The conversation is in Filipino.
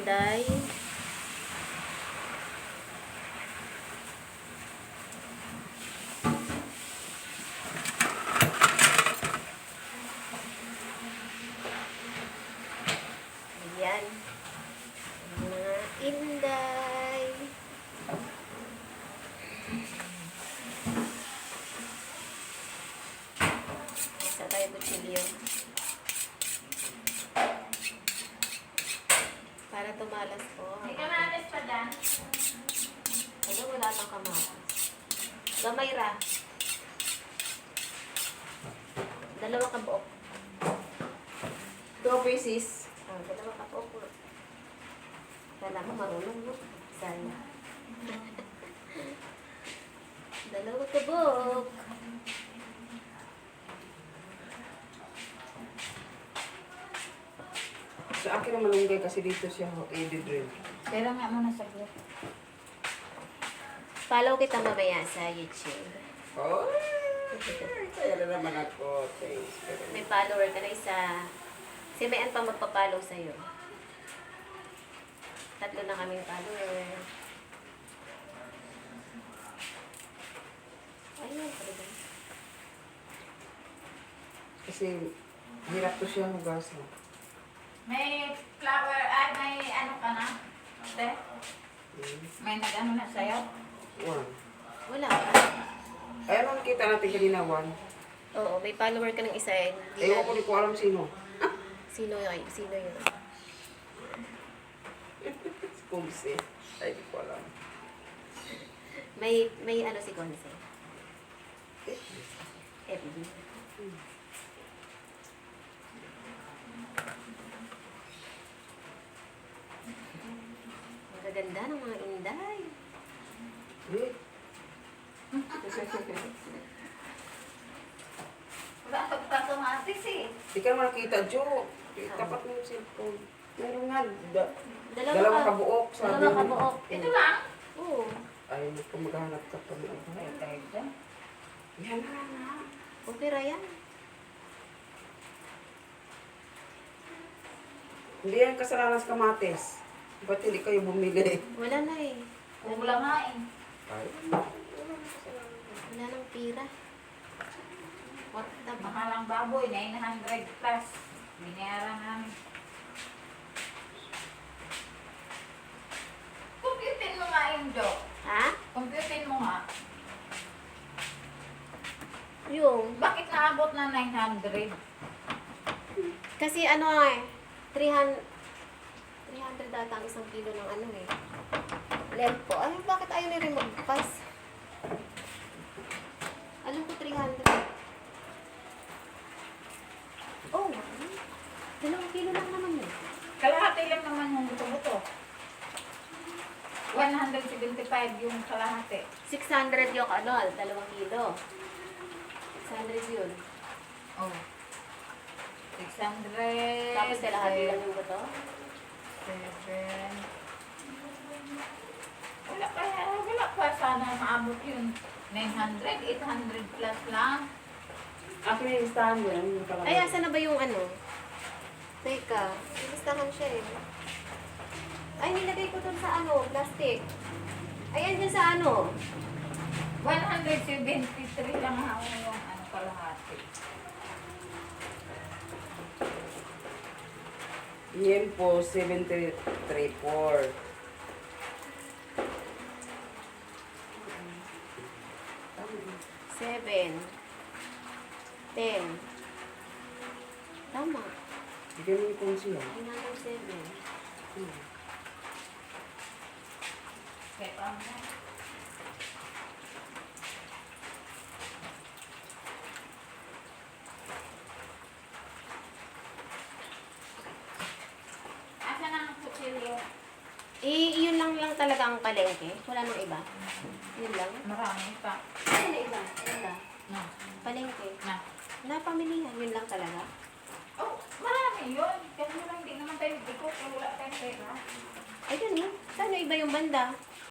Inday. Ayan. Mga Inday. Isa tayo kutsilyo. Para tumalas po. May kamatis pa dyan. Ano, wala pang kamatis. Gamay ra. Dalawa ka buok. 2 pieces. Dalawa ka buok. Kala ko marunong mo. Sana. Dalawa ka buok. Sa akin ang malunggay kasi dito siya i-drill. Pero nga muna saglit. Follow kita mamaya sa YouTube. Oh, kaya na naman ako. Thanks. May follower ka na isa. Si Mayan pa magpa-follow sa'yo. 3 na kaming follower. Ayun, talaga. Kasi hirap to siya hugasan. May flower, ay may ano ka na? Ate? May nag-ano na sa'yo? 1. Wala. Ay, ano nakita natin kanina, 1? Oo, may follower ka ng isa. Hindi Ewan ko, di ko alam sino. Sino yun? Sino yun? Kumsi. Ay, di ko alam. May ano si Conce? FB. Ang gaganda ng mga Inday. Eh, Wala pa kamatis eh. di ka naman nakita, Jo. Tapat mo yung cellphone. Meron nga. Dalawa Dalawang kabuok. Sabi Dalawa mo. kabuok. Ito lang? Oo. Ay, kung maghanap ka pa ng Ay, ano. tayo dyan. Yan na. Opera yan. Hindi yan kasalanan sa kamates. Ba't hindi kayo bumili? Wala na eh. Wala nga eh. Ay, Wala nang pira. What the ba? Mahal ang baboy, 900 plus. Binayaran namin. Computin mo nga yung joke. Ha? Computin mo nga. Yung. Bakit naabot na 900? Kasi ano eh. 300 data ang isang kilo ng ano eh. Lempo. Ay, bakit ayaw na rin magbukas? Alam ko 300. Oh, 2 kilo lang naman yun. Kalahati lang naman yung buto-buto. 175 yung kalahati. 600 yung ano, 2 kilo. 600 yun. Oh. 600. Tapos kalahati lang yung buto. 7. Wala pa sana maabot yun. 900, 800 plus lang. akin na yung stand yan. Yung kalahati. Ay, asa na ba yung ano? Teka, ilistahan siya eh. Ay, nilagay ko dun sa ano, plastic. Ayan dyan sa ano. 173 lang ako yung ano kalahati. Yan po, 734. Seven. 10. Tama. Bigyan mo yung konsi yan. 907. Kaya pa mo. Asa na ang kutsilyo? Yun lang talaga ang palengke. Wala nang iba. Yun lang. Marami pa. Ano na iba? Ano na? Na. Palengke. Na. Napamilihan. Yun lang talaga. Oh, marami yun. Kasi lang hindi naman tayo dito kung wala tayong pera. Ay, yun eh. Saan yung iba yung banda?